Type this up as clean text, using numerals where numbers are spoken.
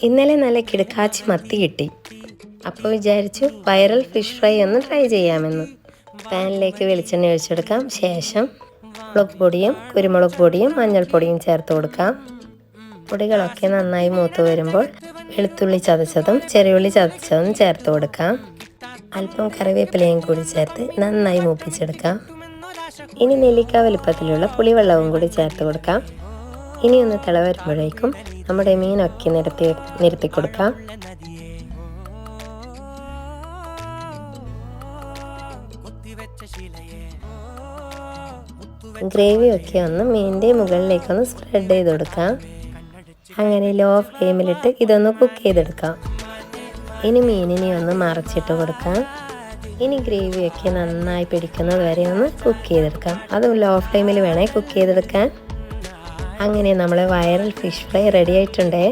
ഇന്നലെ നല്ല കിടക്കാച്ചി മത്തി കിട്ടി. അപ്പോൾ വിചാരിച്ചു വൈറൽ ഫിഷ് ഫ്രൈ ഒന്ന് ട്രൈ ചെയ്യാമെന്ന്. പാനിലേക്ക് വെളിച്ചെണ്ണ ഒഴിച്ചെടുക്കാം. ശേഷം മുളക് പൊടിയും കുരുമുളക് പൊടിയും മഞ്ഞൾപ്പൊടിയും ചേർത്ത് കൊടുക്കാം. പൊടികളൊക്കെ നന്നായി മൂത്ത് വരുമ്പോൾ വെളുത്തുള്ളി ചതച്ചതും ചെറിയുള്ളി ചതച്ചതും ചേർത്ത് കൊടുക്കാം. അല്പം കറിവേപ്പിലയും കൂടി ചേർത്ത് നന്നായി മൂപ്പിച്ചെടുക്കാം. ഇനി നെല്ലിക്ക വലുപ്പത്തിലുള്ള പുളിവെള്ളവും കൂടി ചേർത്ത് കൊടുക്കാം. ഇനി ഒന്ന് തിള വരുമ്പോഴേക്കും നമ്മുടെ മീനൊക്കെ നിരത്തി കൊടുക്കാം. ഗ്രേവിയൊക്കെ ഒന്ന് മീനിൻ്റെ മുകളിലേക്കൊന്ന് സ്പ്രെഡ് ചെയ്ത് കൊടുക്കാം. അങ്ങനെ ലോ ഫ്ലെയിമിലിട്ട് ഇതൊന്ന് കുക്ക് ചെയ്തെടുക്കാം. ഇനി മീനിനെ ഒന്ന് മറച്ചിട്ട് കൊടുക്കാം. ഇനി ഗ്രേവിയൊക്കെ നന്നായി പിടിക്കുന്നത് വരെ ഒന്ന് കുക്ക് ചെയ്തെടുക്കാം. അതും ലോ ഫ്ലെയിമിൽ വേണേ കുക്ക് ചെയ്തെടുക്കാൻ. അങ്ങനെ നമ്മളെ വൈറൽ ഫിഷ് ഫ്രൈ റെഡി ആയിട്ടുണ്ടേ.